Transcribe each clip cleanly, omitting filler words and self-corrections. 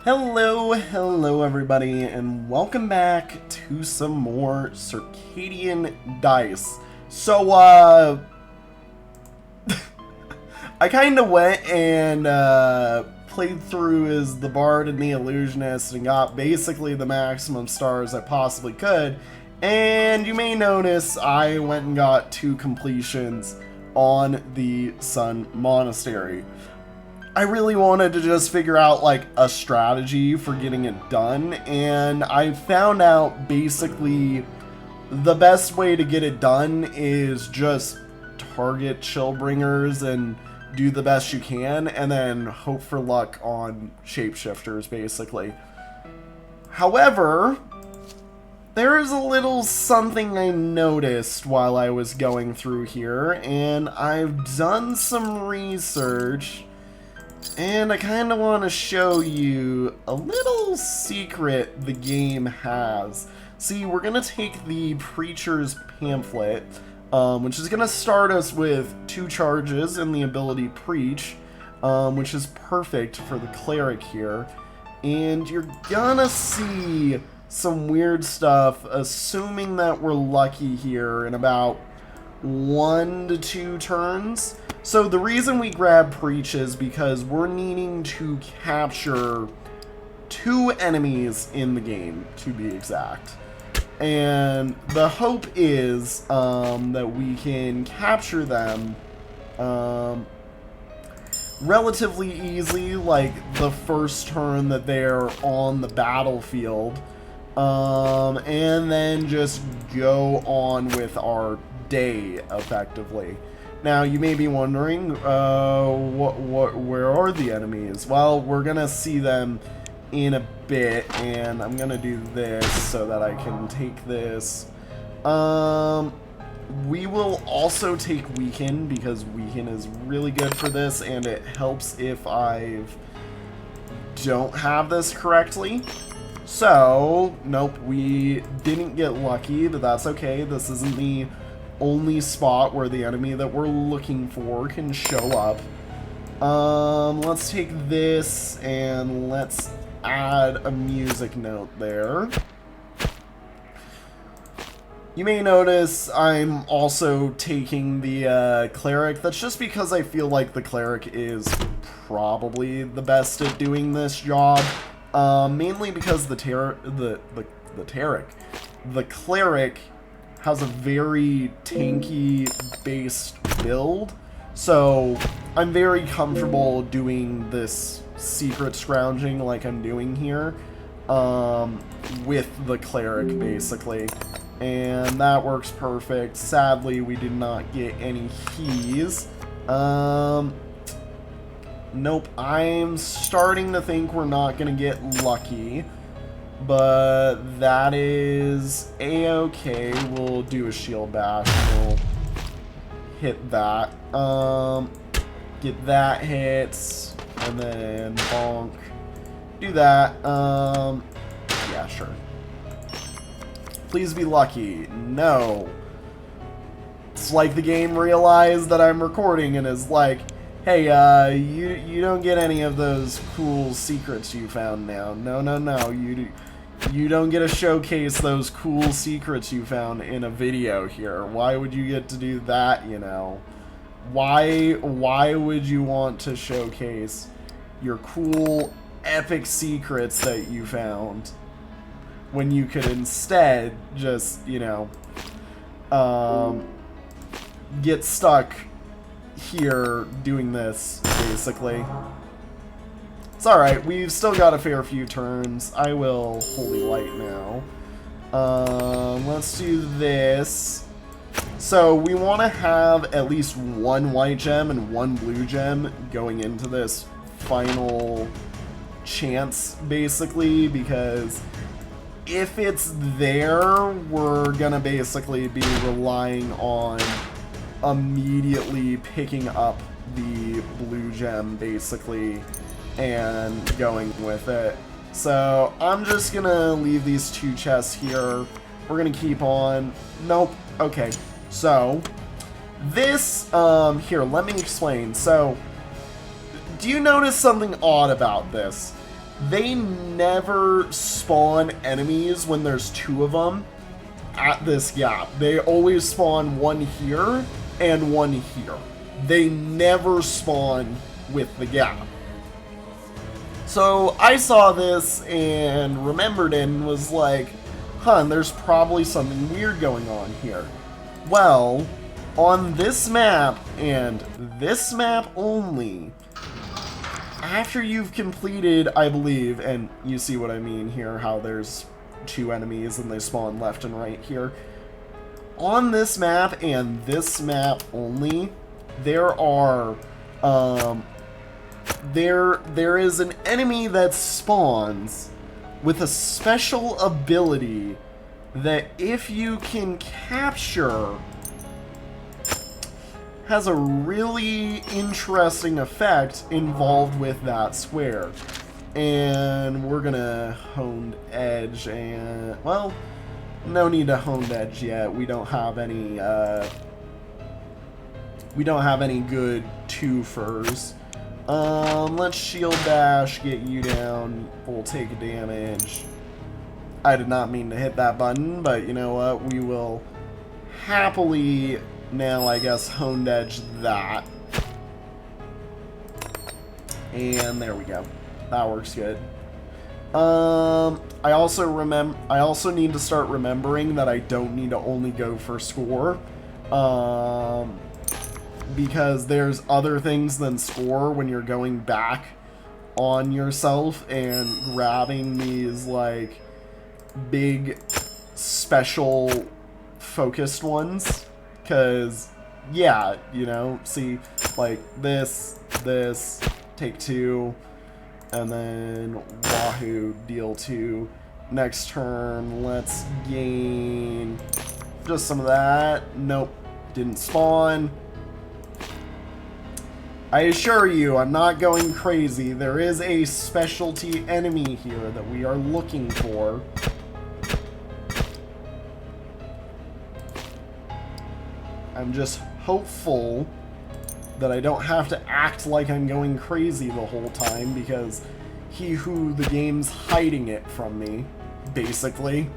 Hello everybody, and welcome back to some more Circadian Dice. So, I kinda went and, played through as the Bard and the Illusionist and got basically the maximum stars I possibly could, and you may notice I went and got 2 completions on the Sun Monastery. I really wanted to just figure out like a strategy for getting it done, and I found out basically the best way to get it done is just target Chillbringers and do the best you can, and then hope for luck on shapeshifters basically. However, there is a little something I noticed while I was going through here, and I've done some research. And I kind of want to show you a little secret the game has. See, we're going to take the Preacher's Pamphlet, which is going to start us with 2 charges and the ability Preach, which is perfect for the Cleric here. And you're going to see some weird stuff, assuming that we're lucky here, in about 1 to 2 turns. So the reason we grab Preach is because we're needing to capture 2 enemies in the game, to be exact. And the hope is that we can capture them relatively easily, like the first turn that they're on the battlefield, and then just go on with our day, effectively. Now, you may be wondering, where are the enemies? Well, we're gonna see them in a bit, and I'm gonna do this so that I can take this. We will also take Weaken, because Weaken is really good for this, and it helps if I don't have this correctly. So, nope, we didn't get lucky, but that's okay. This isn't the only spot where the enemy that we're looking for can show up. Let's take this and let's add a music note there. You may notice I'm also taking the Cleric. That's just because I feel like the Cleric is probably the best at doing this job. Mainly because the Cleric has a very tanky based build, so I'm very comfortable doing this secret scrounging like I'm doing here with the Cleric basically, and that works perfect. Sadly, we did not get any keys. Nope, I'm starting to think we're not gonna get lucky. But that is a-okay. We'll do a shield bash. We'll hit that. Get that hit. And then bonk. Do that. Yeah, sure. Please be lucky. No. It's like the game realized that I'm recording and is like, hey, you don't get any of those cool secrets you found now. No. You don't get to showcase those cool secrets you found in a video here. Why would you get to do that, you know? Why would you want to showcase your cool, epic secrets that you found when you could instead just, you know, get stuck here doing this, basically? It's alright, we've still got a fair few turns. I will Holy Light now. Let's do this. So we want to have at least 1 white gem and 1 blue gem going into this final chance, basically, because if it's there, we're gonna basically be relying on immediately picking up the blue gem, basically, and going with it. So I'm just gonna leave these 2 chests here. We're gonna keep on. Nope. Okay. So this here, let me explain. So do you notice something odd about this? they never spawn enemies when there's 2 of them at this gap. They always spawn one here and one here. They never spawn with the gap. So I saw this and remembered it and was like, huh, there's probably something weird going on here. Well, on this map, and this map only, after you've completed, I believe, and you see what I mean here, how there's 2 enemies and they spawn left and right here. On this map and this map only, there are, there is an enemy that spawns with a special ability that if you can capture, has a really interesting effect involved with that square. And we're gonna honed edge and, well, no need to honed edge yet. We don't have any good 2-fers. Let's shield dash, get you down. We'll take damage. I did not mean to hit that button, but you know what? We will happily now, I guess, honed edge that. And there we go. That works good. I also need to start remembering that I don't need to only go for score. Because there's other things than score when you're going back on yourself and grabbing these, like, big, special, focused ones. Because, yeah, you know, see, like, this, take 2, and then Wahoo, deal 2. Next turn, let's gain just some of that. Nope, didn't spawn. I assure you, I'm not going crazy. There is a specialty enemy here that we are looking for. I'm just hopeful that I don't have to act like I'm going crazy the whole time, because the game's hiding it from me, basically.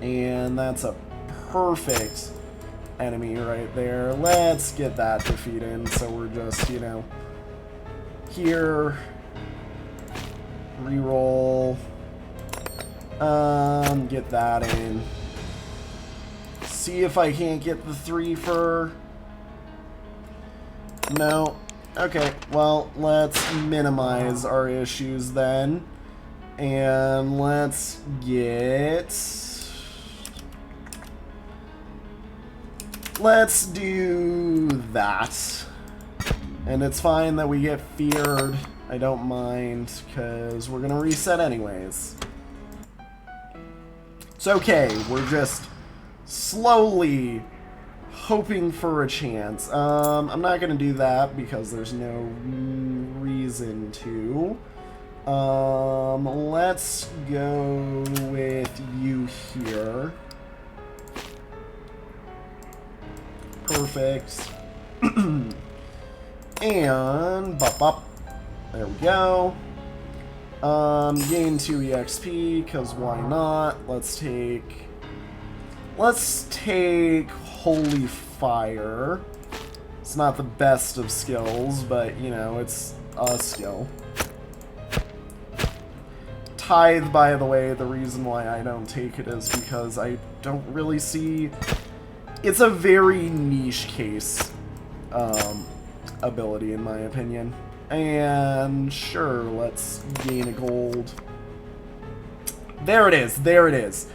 And that's a perfect enemy right there. Let's get that defeated. So we're just, you know, here, reroll, get that in. See if I can't get the 3-fer. No. Okay, well, let's minimize our issues then. And let's get... Let's do that. And it's fine that we get feared. I don't mind, because we're going to reset anyways. It's okay, we're just slowly hoping for a chance. I'm not going to do that because there's no reason to. Let's go with you here. Perfect. And bop bop. There we go. Gain 2 EXP, because why not? Let's take Holy Fire. It's not the best of skills, but, you know, it's a skill. Tithe, by the way, the reason why I don't take it is because I don't really see... It's a very niche case ability, in my opinion. And sure, let's gain a gold. There it is, there it is.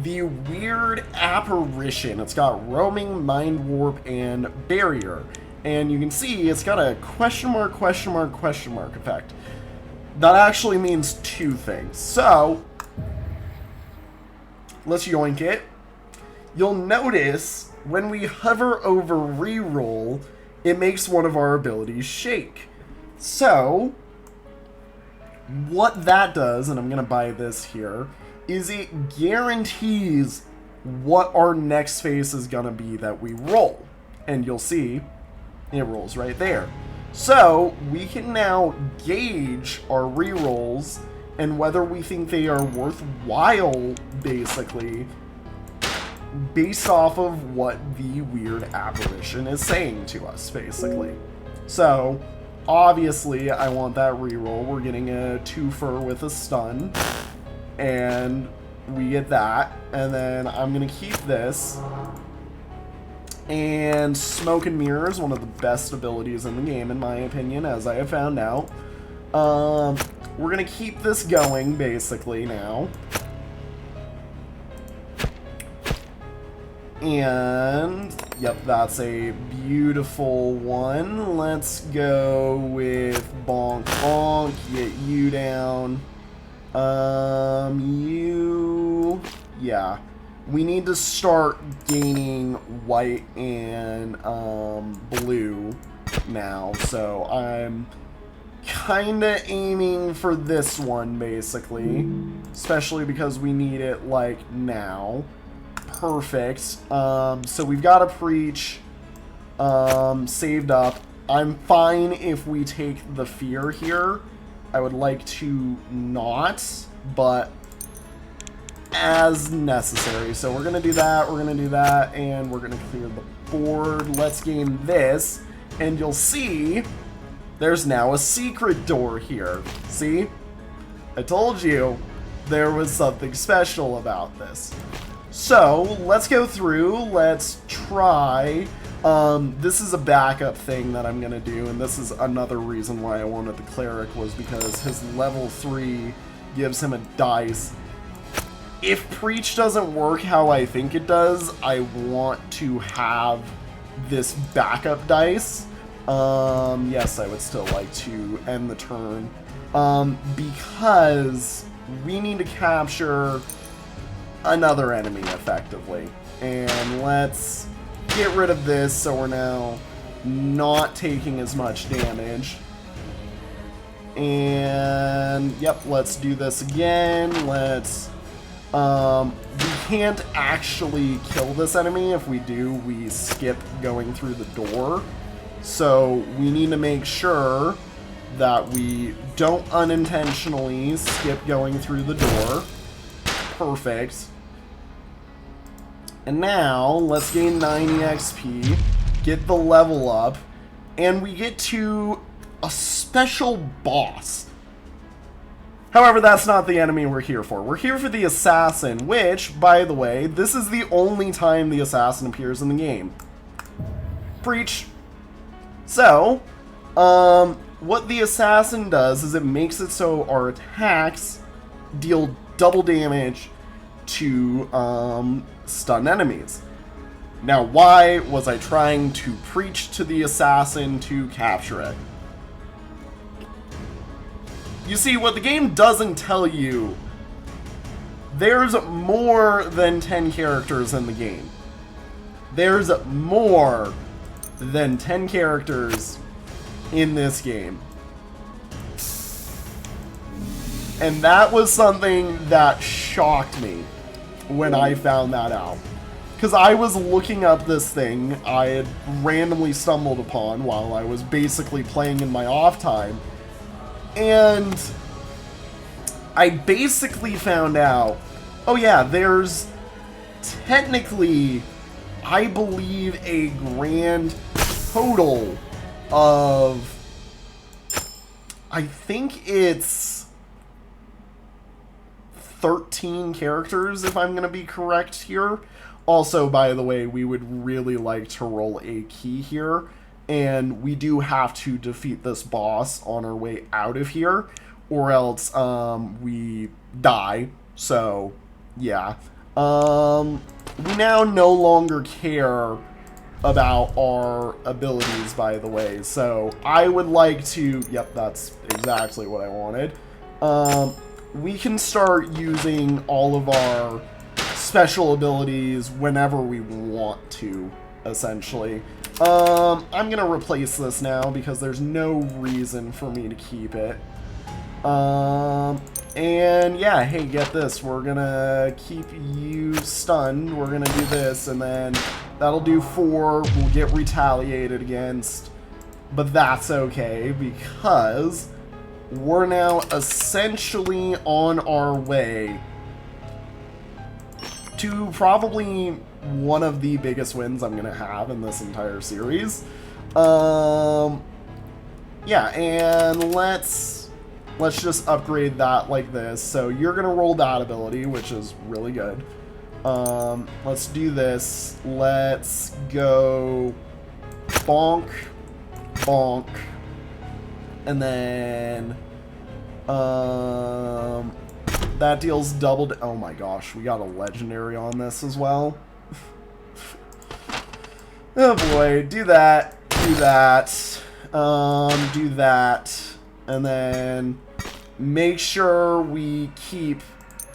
The Weird Apparition. It's got Roaming, Mind Warp, and Barrier. And you can see it's got a question mark effect. That actually means 2 things. So, let's yoink it. You'll notice when we hover over reroll, it makes one of our abilities shake. So, what that does, and I'm going to buy this here, is it guarantees what our next phase is going to be that we roll. And you'll see, it rolls right there. So we can now gauge our rerolls and whether we think they are worthwhile, basically, based off of what the weird apparition is saying to us, basically. So, obviously, I want that reroll. We're getting a twofer with a stun, and we get that. And then I'm going to keep this. And Smoke and Mirror is one of the best abilities in the game, in my opinion, as I have found out. We're going to keep this going, basically, now. And, yep, that's a beautiful one. Let's go with Bonk Bonk, get you down. Yeah. We need to start gaining white and blue now, so I'm kinda aiming for this one, basically. Especially because we need it, like, now. Perfect. So we've got a Preach saved up. I'm fine if we take the Fear here. I would like to not, but as necessary. So we're going to do that, and we're going to clear the board. Let's gain this, and you'll see there's now a secret door here. See? I told you there was something special about this. So, let's go through, let's try. This is a backup thing that I'm going to do, and this is another reason why I wanted the Cleric, was because his level 3 gives him a dice. If Preach doesn't work how I think it does, I want to have this backup dice. Yes, I would still like to end the turn. Because we need to capture another enemy, effectively. And let's get rid of this so we're now not taking as much damage. And, yep, let's do this again. Let's, we can't actually kill this enemy. If we do, we skip going through the door. So we need to make sure that we don't unintentionally skip going through the door. Perfect. And now, let's gain 90 XP, get the level up, and we get to a special boss. However, that's not the enemy we're here for. We're here for the Assassin, which, by the way, this is the only time the Assassin appears in the game. Preach. So, what the Assassin does is it makes it so our attacks deal double damage to stun enemies. Now, why was I trying to preach to the Assassin to capture it? You see, what the game doesn't tell you, there's more than 10 characters in the game. There's more than 10 characters in this game. And that was something that shocked me when I found that out. Because I was looking up this thing I had randomly stumbled upon while I was basically playing in my off time. And I basically found out, oh yeah, there's technically, I believe, a grand total of, I think it's 13 characters, if I'm going to be correct here. Also, by the way, we would really like to roll a key here, and we do have to defeat this boss on our way out of here, or else we die. So, yeah. We now no longer care about our abilities, by the way, so I would like to, yep, that's exactly what I wanted. We can start using all of our special abilities whenever we want to, essentially. I'm gonna replace this now because there's no reason for me to keep it. And yeah, hey, get this. We're gonna keep you stunned. We're gonna do this, and then that'll do 4. We'll get retaliated against. But that's okay, because we're now essentially on our way to probably one of the biggest wins I'm going to have in this entire series. Yeah, and let's just upgrade that like this. So you're going to roll that ability, which is really good. Let's do this. Let's go bonk, bonk, and then that deals doubled. Oh my gosh, we got a legendary on this as well. Oh boy, do that, do that, do that, and then make sure we keep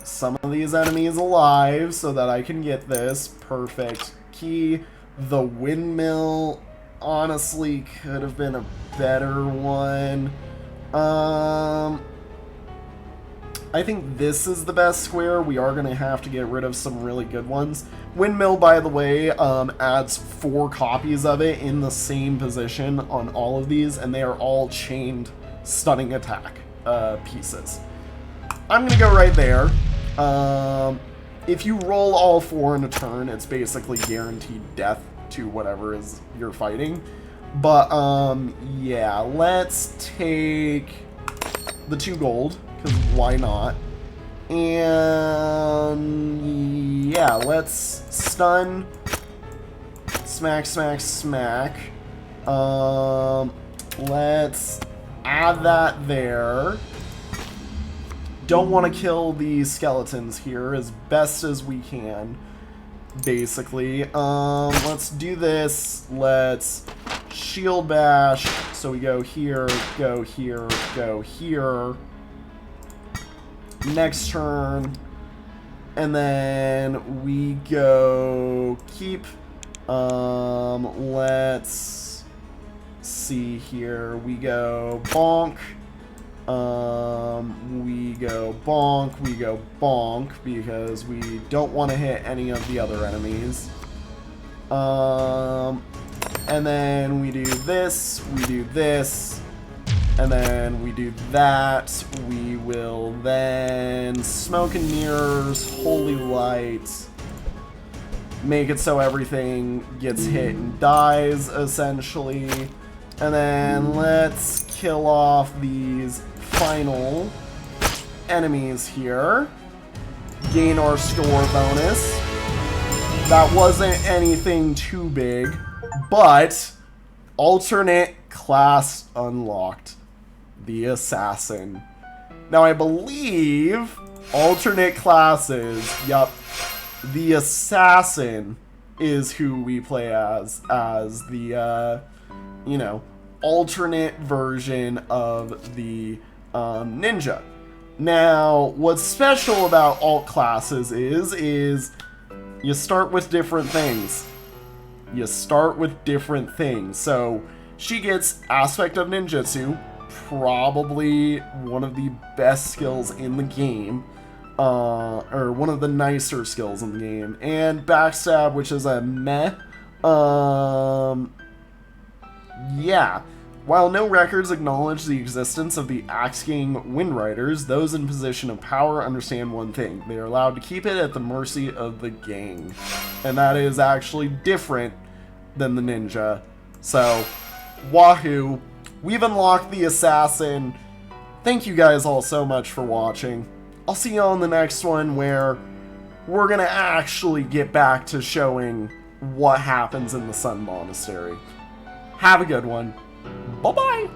some of these enemies alive so that I can get this. Perfect. Key. The windmill honestly could have been a better one. I think this is the best square. We are going to have to get rid of some really good ones. Windmill, by the way, adds 4 copies of it in the same position on all of these, and they are all chained stunning attack pieces. I'm going to go right there. If you roll all 4 in a turn, it's basically guaranteed death to whatever is you're fighting. But, yeah, let's take the 2 gold, because why not? And, yeah, let's stun, smack, smack, smack. Let's add that there. Don't want to kill the skeletons here as best as we can, basically. Let's do this. Let's shield bash. So we go here, go here, go here. Next turn. And then we go keep. Let's see here. We go bonk. We go bonk, because we don't want to hit any of the other enemies. And then we do this, and then we do that. We will then smoke and mirrors, holy light, make it so everything gets hit and dies, essentially. And then let's kill off these final enemies here. Gain our score bonus. That wasn't anything too big, but alternate class unlocked. The assassin. Now I believe alternate classes, yup, the assassin is who we play as the, you know, alternate version of the ninja. Now, what's special about alt classes is you start with different things. So, she gets aspect of ninjutsu, probably one of the best skills in the game, or one of the nicer skills in the game, and backstab, which is a meh. Yeah. While no records acknowledge the existence of the Axe Gang Wind Riders, those in position of power understand one thing. They are allowed to keep it at the mercy of the gang. And that is actually different than the ninja. So, wahoo. We've unlocked the assassin. Thank you guys all so much for watching. I'll see you on the next one, where we're gonna actually get back to showing what happens in the Sun Monastery. Have a good one. Bye-bye!